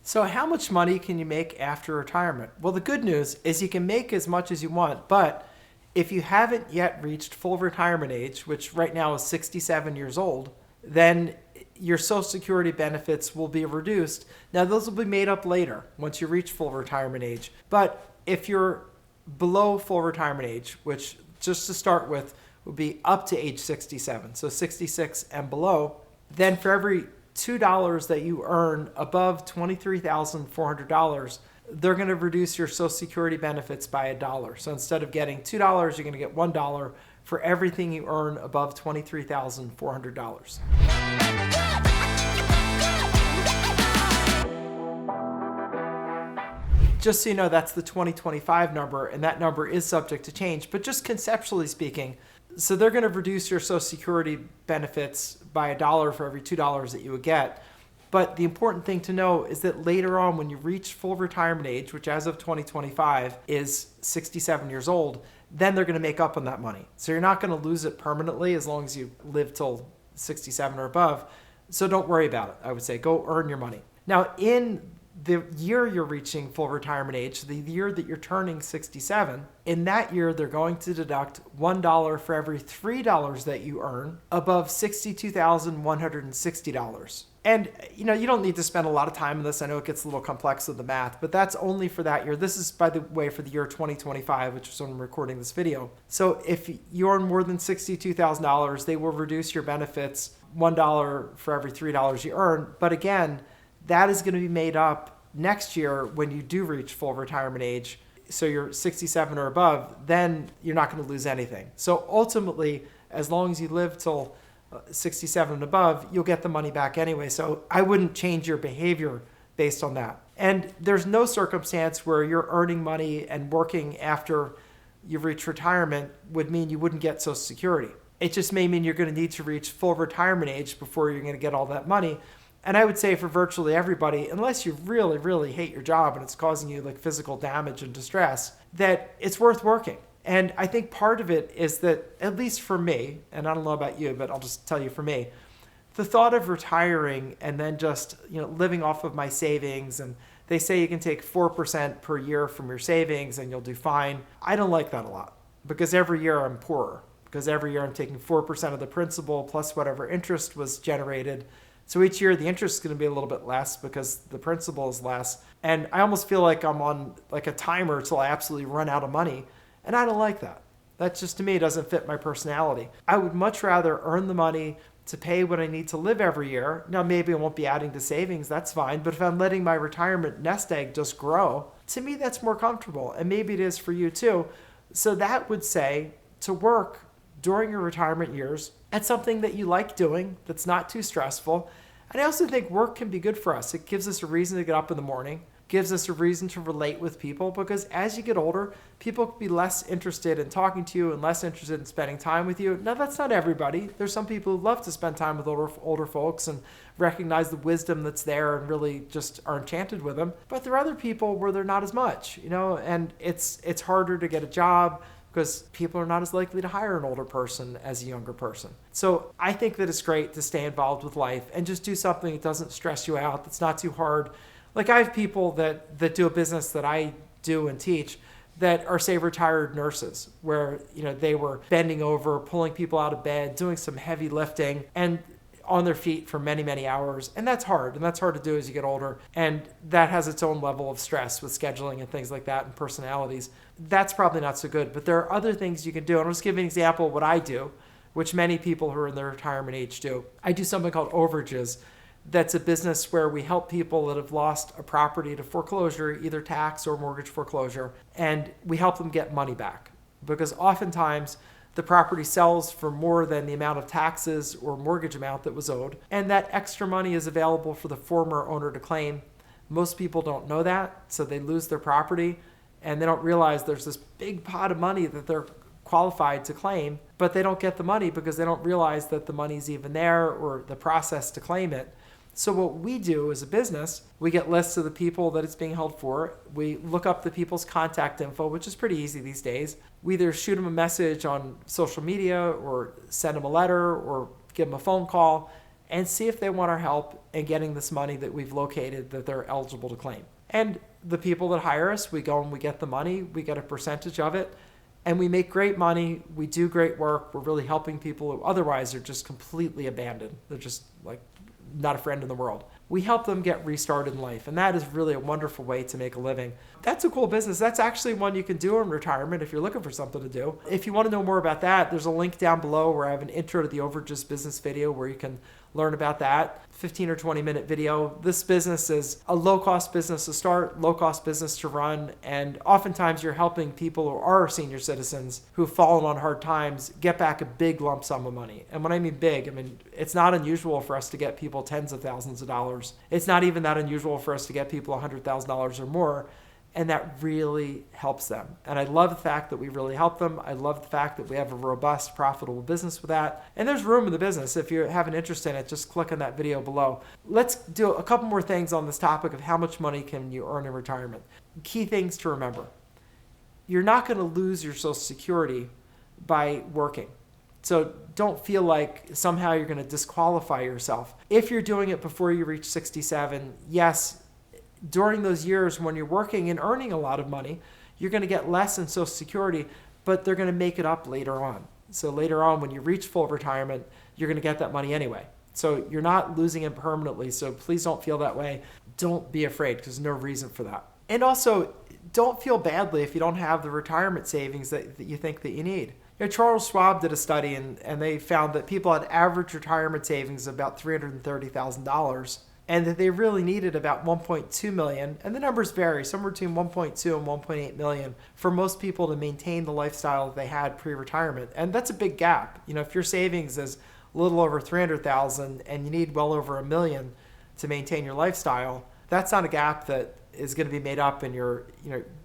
So how much money can you make after retirement? Well, the good news is you can make as much as you want, but if you haven't yet reached full retirement age, which right now is 67 years old, then your Social Security benefits will be reduced. Now, those will be made up later once you reach full retirement age. But if you're below full retirement age, which just to start with would be up to age 67, so 66 and below, then for every $2 that you earn above $23,400, they're going to reduce your Social Security benefits by $1. So instead of getting $2, you're going to get $1 for everything you earn above $23,400. Just so you know, that's the 2025 number, and that number is subject to change. But just conceptually speaking, so they're going to reduce your Social Security benefits by $1 for every $2 that you would get. But the important thing to know is that later on, when you reach full retirement age, which as of 2025 is 67 years old, then they're going to make up on that money. So you're not going to lose it permanently as long as you live till 67 or above. So don't worry about it, I would say. Go earn your money. Now, in the year you're reaching full retirement age, the year that you're turning 67, in that year, they're going to deduct $1 for every $3 that you earn above $62,160. And, you don't need to spend a lot of time on this. I know it gets a little complex with the math, but that's only for that year. This is, by the way, for the year 2025, which is when I'm recording this video. So if you earn more than $62,000, they will reduce your benefits $1 for every $3 you earn. But again, that is going to be made up next year when you do reach full retirement age. So you're 67 or above, then you're not going to lose anything. So ultimately, as long as you live till 67 and above, you'll get the money back anyway. So I wouldn't change your behavior based on that. And there's no circumstance where you're earning money and working after you've reached retirement would mean you wouldn't get Social Security. It just may mean you're going to need to reach full retirement age before you're going to get all that money. And I would say for virtually everybody, unless you really, really hate your job and it's causing you like physical damage and distress, that it's worth working. And I think part of it is that, at least for me, and I don't know about you, but I'll just tell you for me, the thought of retiring and then just, living off of my savings, and they say you can take 4% per year from your savings and you'll do fine. I don't like that a lot because every year I'm poorer, because every year I'm taking 4% of the principal plus whatever interest was generated. So each year the interest is going to be a little bit less because the principal is less. And I almost feel like I'm on like a timer till I absolutely run out of money. And I don't like that. That just, to me, doesn't fit my personality. I would much rather earn the money to pay what I need to live every year. Now, maybe I won't be adding to savings. That's fine. But if I'm letting my retirement nest egg just grow, to me, that's more comfortable. And maybe it is for you too. So that would say to work during your retirement years at something that you like doing that's not too stressful. And I also think work can be good for us. It gives us a reason to get up in the morning, gives us a reason to relate with people, because as you get older, people can be less interested in talking to you and less interested in spending time with you. Now, that's not everybody. There's some people who love to spend time with older folks and recognize the wisdom that's there and really just are enchanted with them. But there are other people where they're not as much, and it's harder to get a job because people are not as likely to hire an older person as a younger person. So I think that it's great to stay involved with life and just do something that doesn't stress you out, that's not too hard. Like I have people that do a business that I do and teach that are, say, retired nurses, where they were bending over, pulling people out of bed, doing some heavy lifting, and on their feet for many, many hours. And that's hard. And that's hard to do as you get older. And that has its own level of stress with scheduling and things like that and personalities. That's probably not so good. But there are other things you can do. And I'll just give you an example of what I do, which many people who are in their retirement age do. I do something called Overages. That's a business where we help people that have lost a property to foreclosure, either tax or mortgage foreclosure, and we help them get money back. Because oftentimes the property sells for more than the amount of taxes or mortgage amount that was owed, and that extra money is available for the former owner to claim. Most people don't know that, so they lose their property, and they don't realize there's this big pot of money that they're qualified to claim, but they don't get the money because they don't realize that the money's even there or the process to claim it. So what we do as a business, we get lists of the people that it's being held for. We look up the people's contact info, which is pretty easy these days. We either shoot them a message on social media or send them a letter or give them a phone call. and see if they want our help in getting this money that we've located that they're eligible to claim. And the people that hire us, we go and we get the money, we get a percentage of it, and we make great money, we do great work, we're really helping people who otherwise are just completely abandoned. They're just like not a friend in the world. We help them get restarted in life, and that is really a wonderful way to make a living. That's a cool business. That's actually one you can do in retirement if you're looking for something to do. If you want to know more about that, there's a link down below where I have an intro to the Overages Business video where you can learn about that. 15 or 20 minute video. This business is a low-cost business to start, low-cost business to run, and oftentimes you're helping people who are senior citizens who've fallen on hard times get back a big lump sum of money. And when I mean big, I mean it's not unusual for us to get people tens of thousands of dollars. It's not even that unusual for us to get people $100,000 or more. And that really helps them. And I love the fact that we really help them. I love the fact that we have a robust, profitable business with that. And there's room in the business. If you have an interest in it, just click on that video below. Let's do a couple more things on this topic of how much money can you earn in retirement. Key things to remember. You're not going to lose your Social Security by working. So don't feel like somehow you're going to disqualify yourself. If you're doing it before you reach 67, yes, during those years when you're working and earning a lot of money, you're going to get less in Social Security, but they're going to make it up later on. So later on, when you reach full retirement, you're going to get that money anyway. So you're not losing it permanently. So please don't feel that way. Don't be afraid because there's no reason for that. And also, don't feel badly if you don't have the retirement savings that you think that you need. You know, Charles Schwab did a study and they found that people had average retirement savings of about $330,000. And that they really needed about 1.2 million, and the numbers vary, somewhere between 1.2 and 1.8 million for most people to maintain the lifestyle that they had pre-retirement. And that's a big gap. You know, if your savings is a little over 300,000 and you need well over $1 million to maintain your lifestyle, that's not a gap that is going to be made up in your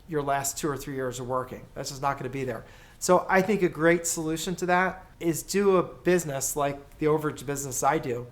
last 2 or 3 years of working. That's just not going to be there. So I think a great solution to that is do a business like the overage business I do,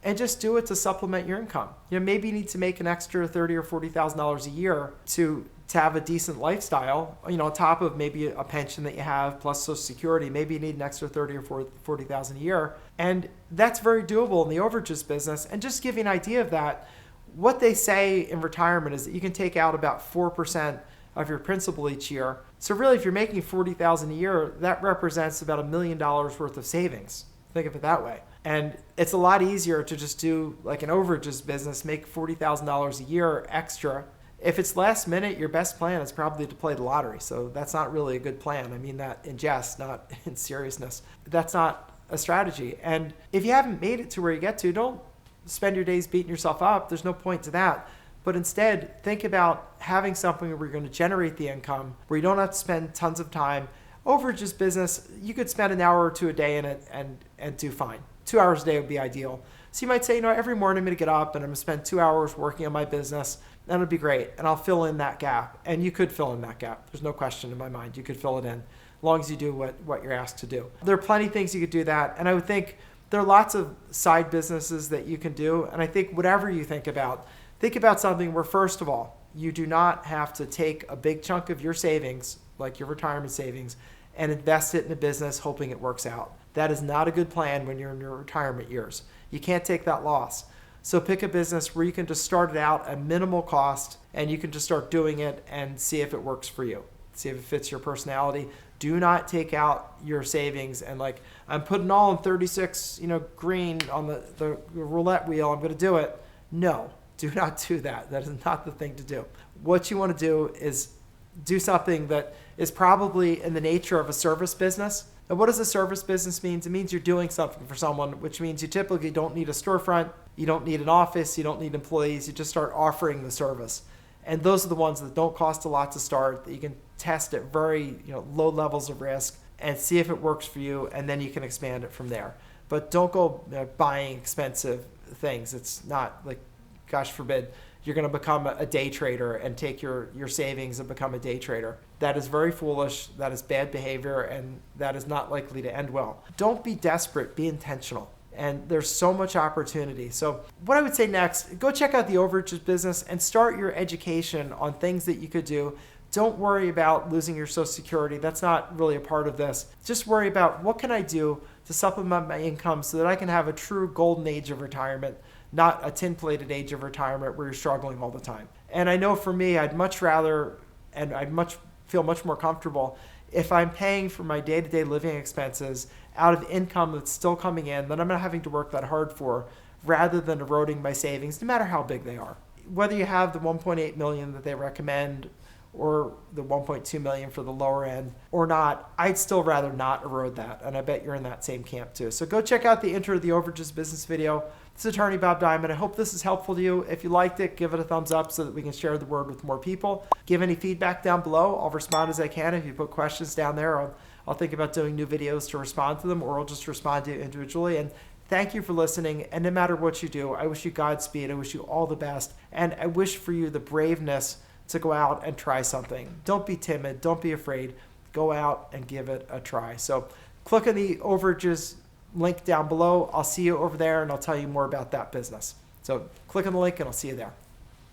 and just do it to supplement your income. You know, maybe you need to make an extra $30,000 or $40,000 a year to have a decent lifestyle, you know, on top of maybe a pension that you have plus Social Security. Maybe you need an extra $30,000 or $40,000 a year. And that's very doable in the overages business. And just to give you an idea of that, what they say in retirement is that you can take out about 4% of your principal each year. So really, if you're making $40,000 a year, that represents about $1 million worth of savings. Think of it that way. And it's a lot easier to just do like an overages business, make $40,000 a year extra. If it's last minute, your best plan is probably to play the lottery. So that's not really a good plan. I mean that in jest, not in seriousness. That's not a strategy. And if you haven't made it to where you get to, don't spend your days beating yourself up. There's no point to that. But instead, think about having something where you're going to generate the income, where you don't have to spend tons of time. Overages business, you could spend an hour or two a day in it and do fine. 2 hours a day would be ideal. So you might say, you know, every morning I'm going to get up and I'm going to spend 2 hours working on my business. And it'll be great. And I'll fill in that gap. And you could fill in that gap. There's no question in my mind. You could fill it in as long as you do what you're asked to do. There are plenty of things you could do that. And I would think there are lots of side businesses that you can do. And I think whatever you think about something where, first of all, you do not have to take a big chunk of your savings, like your retirement savings, and invest it in a business hoping it works out. That is not a good plan when you're in your retirement years. You can't take that loss. So pick a business where you can just start it out at minimal cost and you can just start doing it and see if it works for you. See if it fits your personality. Do not take out your savings and like, I'm putting all in 36, green on the roulette wheel. I'm going to do it. No, do not do that. That is not the thing to do. What you want to do is do something that is probably in the nature of a service business. And what does a service business mean? It means you're doing something for someone, which means you typically don't need a storefront, you don't need an office, you don't need employees, you just start offering the service. And those are the ones that don't cost a lot to start, that you can test at very low levels of risk and see if it works for you, and then you can expand it from there. But don't go buying expensive things. It's not like, gosh forbid, you're going to become a day trader and take your savings and become a day trader. That is very foolish. That is bad behavior, and that is not likely to end well. Don't be desperate. Be intentional. And there's so much opportunity. So what I would say next, go check out the Overages Business and start your education on things that you could do Don't worry about losing your Social Security. That's not really a part of this. Just worry about what can I do to supplement my income so that I can have a true golden age of retirement, not a tin-plated age of retirement where you're struggling all the time. And I know for me, I'd much rather, and feel much more comfortable if I'm paying for my day-to-day living expenses out of income that's still coming in that I'm not having to work that hard for, rather than eroding my savings, no matter how big they are. Whether you have the 1.8 million that they recommend or the 1.2 million for the lower end or not, I'd still rather not erode that. And I bet you're in that same camp too. So go check out the intro to the Overages Business video. This is Attorney Bob Diamond. I hope this is helpful to you. If you liked it, give it a thumbs up so that we can share the word with more people. Give any feedback down below. I'll respond as I can. If you put questions down there, I'll think about doing new videos to respond to them, or I'll just respond to you individually. And thank you for listening. And no matter what you do, I wish you Godspeed. I wish you all the best. And I wish for you the braveness to go out and try something. Don't be timid. Don't be afraid. Go out and give it a try. So click on the Overages link down below. I'll see you over there and I'll tell you more about that business. So click on the link and I'll see you there.